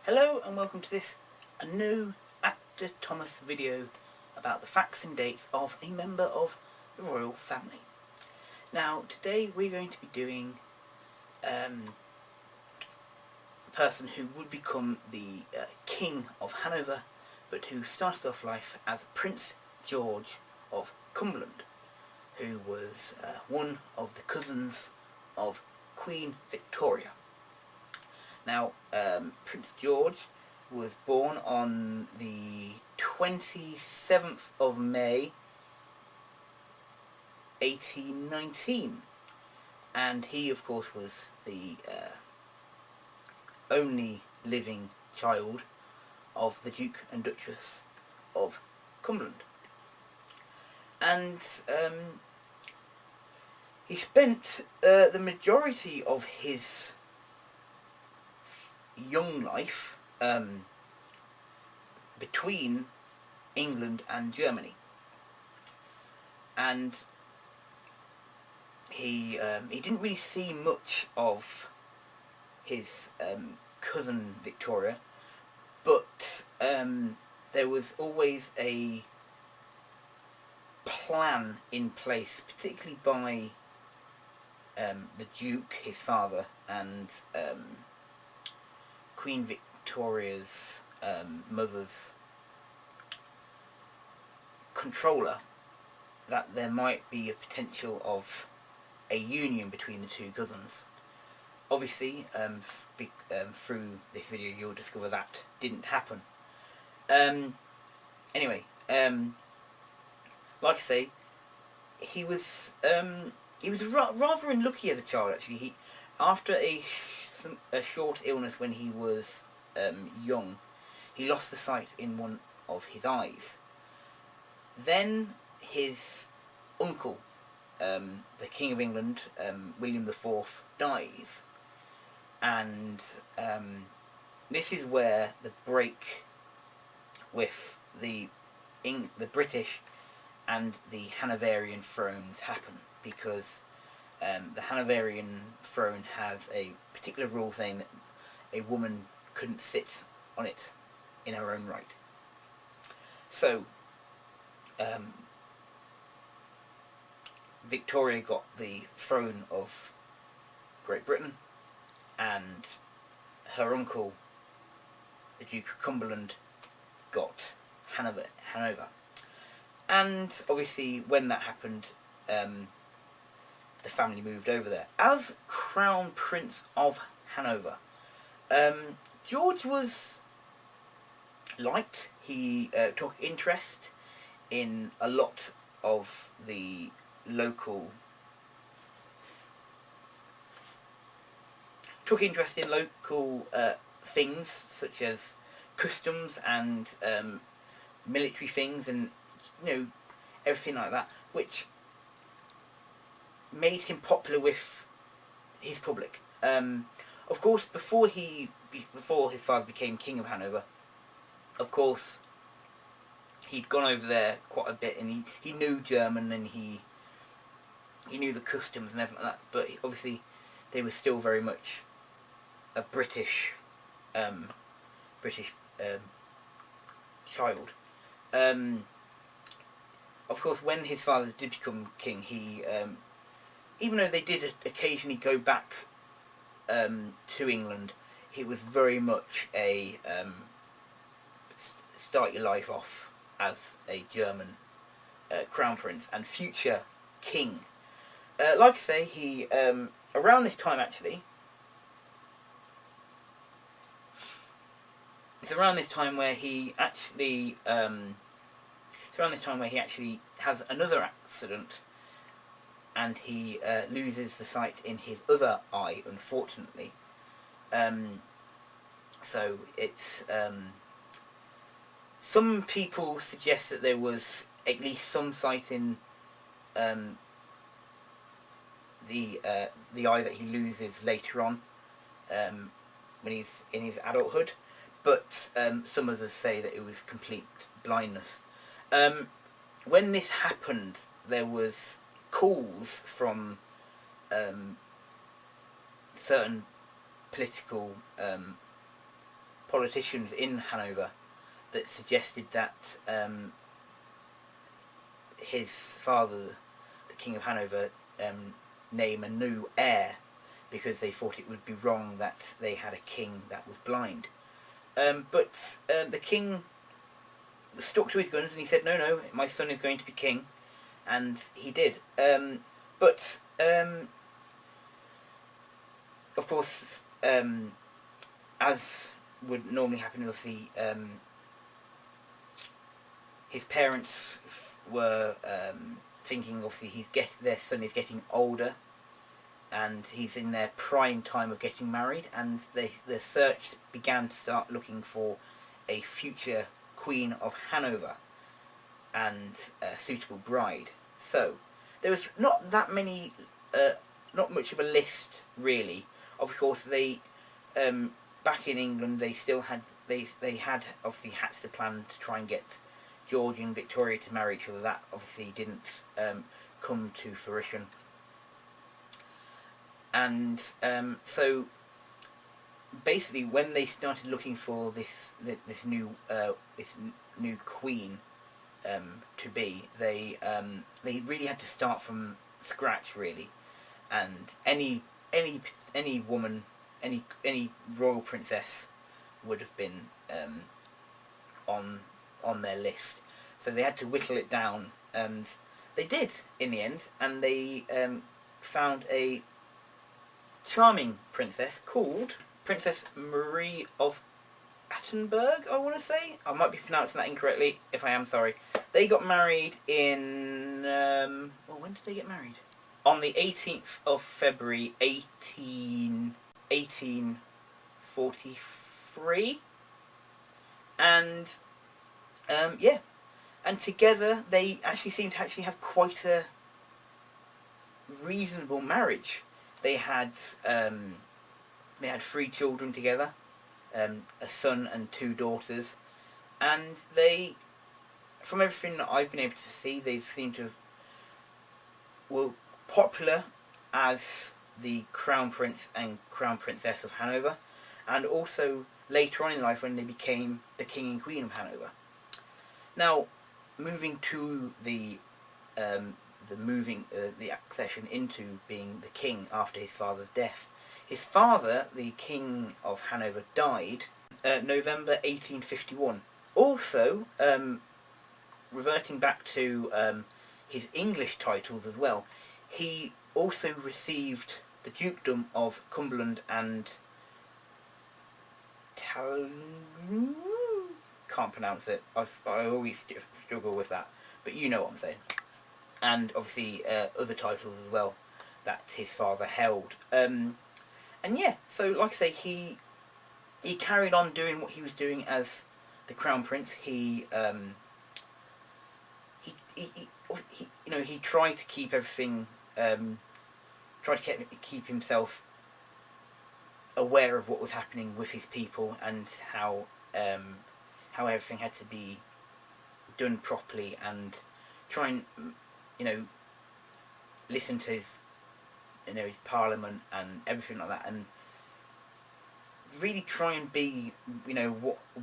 Hello and welcome to this a new Actor Thomas video about the facts and dates of a member of the royal family. Now today we're going to be doing a person who would become the King of Hanover, but who started off life as Prince George of Cumberland, who was one of the cousins of Queen Victoria. Now, Prince George was born on the 27th of May 1819, and he of course was the only living child of the Duke and Duchess of Cumberland. And he spent the majority of his young life between England and Germany, and he didn't really see much of his cousin Victoria, but there was always a plan in place, particularly by the Duke, his father, and Queen Victoria's mother's controller, that there might be a potential of a union between the two cousins. Obviously, through this video you'll discover that didn't happen. Anyway, like I say, he was rather unlucky as a child. Actually, after a short illness when he was young, he lost the sight in one of his eyes. Then his uncle, the King of England, William IV, dies, and this is where the break with the British and the Hanoverian thrones happen, because the Hanoverian throne has a particular rule saying that a woman couldn't sit on it in her own right. So Victoria got the throne of Great Britain, and her uncle, the Duke of Cumberland, got Hanover. And obviously when that happened, the family moved over there. As Crown Prince of Hanover, George was liked. He took interest in a lot of the local things, such as customs and military things, and everything like that, which made him popular with his public. Of course, before his father became King of Hanover, of course, he'd gone over there quite a bit, and he knew German, and he knew the customs and everything like that. But obviously, they were still very much a British child. Of course, when his father did become king, he even though they did occasionally go back to England, it was very much a start your life off as a German crown prince and future king. Like I say, he around this time actually, it's around this time where he actually has another accident, and he loses the sight in his other eye, unfortunately. So it's some people suggest that there was at least some sight in the eye that he loses later on, when he's in his adulthood, but some others say that it was complete blindness. When this happened, there was calls from certain political politicians in Hanover that suggested that his father, the King of Hanover, name a new heir, because they thought it would be wrong that they had a king that was blind. But the king stuck to his guns and he said, no, no, my son is going to be king. And he did. But of course, as would normally happen with his parents were thinking, obviously, their son is getting older, and he's in their prime time of getting married, and the search began to start looking for a future Queen of Hanover and a suitable bride. So there was not that many, not much of a list really. Of course, they back in England they still had they had obviously hatched a plan to try and get George and Victoria to marry each other. That obviously didn't come to fruition. And so basically, when they started looking for this new queen to be, they really had to start from scratch, really. And any woman, any royal princess would have been on their list. So they had to whittle it down, and they did in the end. And they found a charming princess called Princess Marie of Attenberg, I want to say. I might be pronouncing that incorrectly. If I am, sorry. They got married in... well, when did they get married? On the 18th of February, 1843. And, yeah. And together, they actually seem to actually have quite a reasonable marriage. They had 3 children together, a son and 2 daughters, and they, from everything that I've been able to see, they seem to were popular as the Crown Prince and Crown Princess of Hanover, and also later on in life when they became the King and Queen of Hanover. Now, moving to the accession into being the king after his father's death. His father, the King of Hanover, died November 1851. Also, reverting back to his English titles as well, he also received the Dukedom of Cumberland and can't pronounce it. I always struggle with that, but you know what I'm saying. And obviously other titles as well that his father held. And yeah, so like I say, he carried on doing what he was doing as the Crown Prince. He tried to keep everything, keep himself aware of what was happening with his people and how everything had to be done properly, and try and listen to his his parliament and everything like that, and really try and be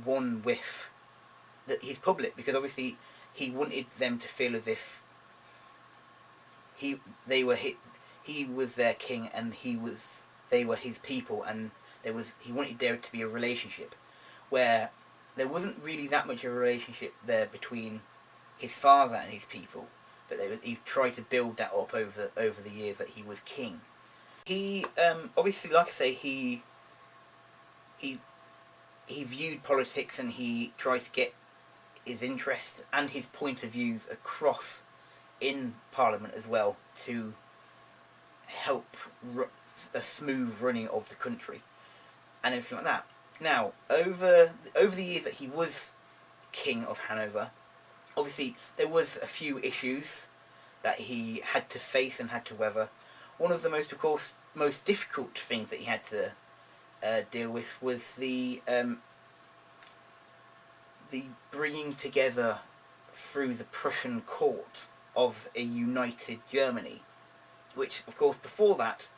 one with his public, because obviously he wanted them to feel as if he was their king and they were his people, and he wanted there to be a relationship where there wasn't really that much of a relationship there between his father and his people, but he tried to build that up over the years that he was king. He obviously, like I say, he viewed politics, and he tried to get his interest and his point of views across in Parliament as well, to help a smooth running of the country and everything like that. Now, over the years that he was King of Hanover, obviously there was a few issues that he had to face and had to weather. One of the most difficult things that he had to deal with was the bringing together through the Prussian court of a united Germany, which of course before that,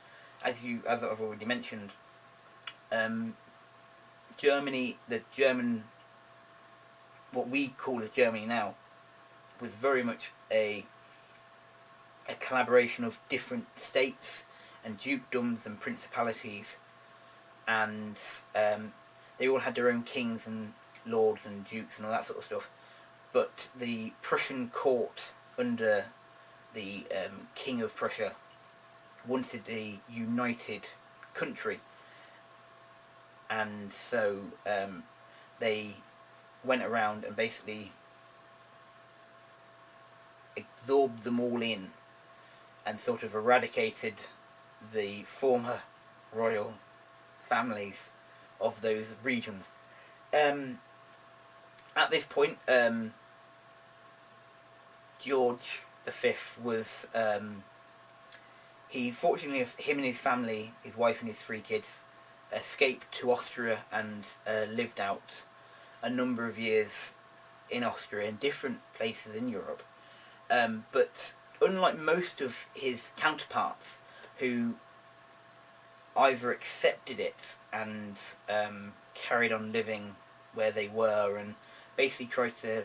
as I've already mentioned, Germany, the German, what we call as Germany now, was very much a collaboration of different states and dukedoms and principalities, and they all had their own kings and lords and dukes and all that sort of stuff. But the Prussian court under the King of Prussia wanted a united country, and so they went around and basically absorbed them all in and sort of eradicated the former royal families of those regions. At this point, George V was, fortunately, him and his family, his wife and his 3 kids, escaped to Austria and lived out a number of years in Austria, in different places in Europe. But unlike most of his counterparts, who either accepted it and carried on living where they were and basically tried to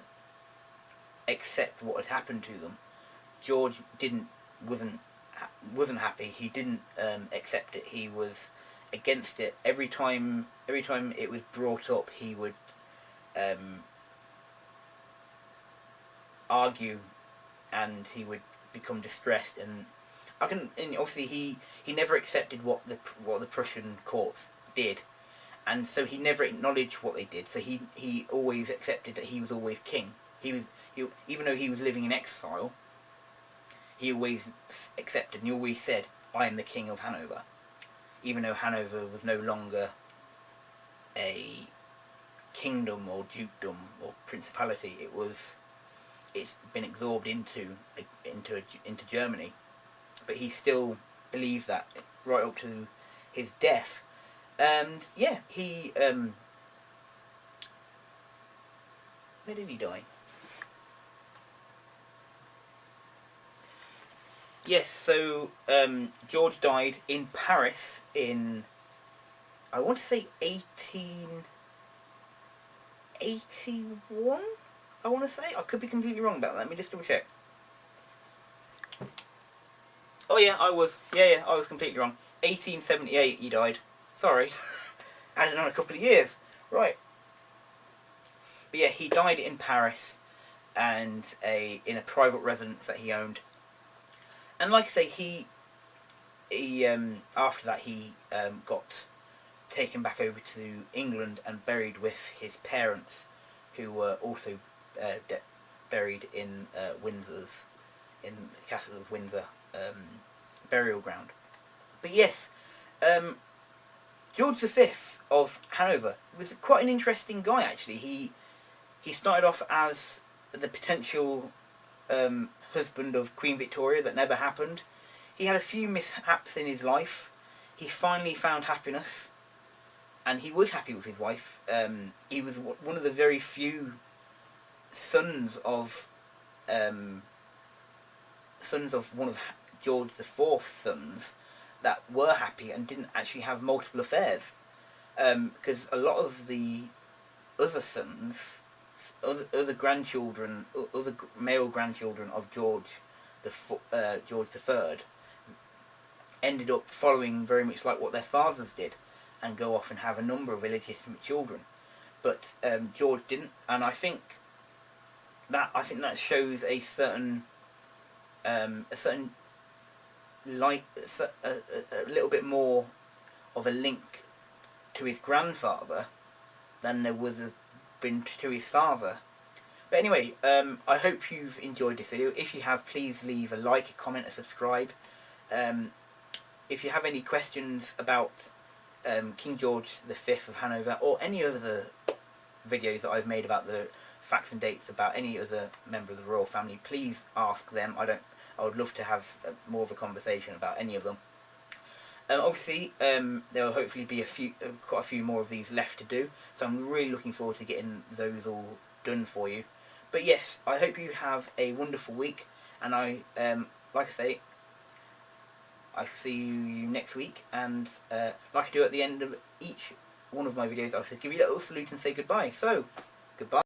accept what had happened to them, George wasn't happy. He didn't accept it. He was against it. Every time it was brought up, he would argue, and he would become distressed. And obviously he never accepted what the Prussian courts did, and so he never acknowledged what they did. So he always accepted that he was always king. Even though he was living in exile, he always accepted, and he always said, "I am the King of Hanover," even though Hanover was no longer a kingdom or dukedom or principality. It's been absorbed into Germany, but he still believed that right up to his death. And yeah, he where did he die? Yes, so George died in Paris in, I want to say 1881. I want to say, I could be completely wrong about that. Let me just double check. Oh yeah, I was completely wrong. 1878 he died. Sorry, added on a couple of years. Right. But yeah, he died in Paris, and in a private residence that he owned. And like I say, he after that he got taken back over to England and buried with his parents, who were also buried in in the Castle of Windsor burial ground. But yes, George V of Hanover was quite an interesting guy, actually. He started off as the potential husband of Queen Victoria that never happened. He had a few mishaps in his life. He finally found happiness, and he was happy with his wife. He was one of the very few sons of one of George IV's sons that were happy and didn't actually have multiple affairs. Because a lot of the other sons, other grandchildren, other male grandchildren of George III, ended up following very much like what their fathers did, and go off and have a number of illegitimate children. But George didn't, and I think that shows a certain a little bit more of a link to his grandfather than there would have been to his father. But anyway, I hope you've enjoyed this video. If you have, please leave a like, a comment, a subscribe. If you have any questions about King George V of Hanover, or any other videos that I've made about the facts and dates about any other member of the royal family, please ask them. I would love to have more of a conversation about any of them. Obviously, there will hopefully be quite a few more of these left to do, so I'm really looking forward to getting those all done for you. But yes, I hope you have a wonderful week, and like I say, I see you next week, and like I do at the end of each one of my videos, I said give you a little salute and say goodbye. So, goodbye.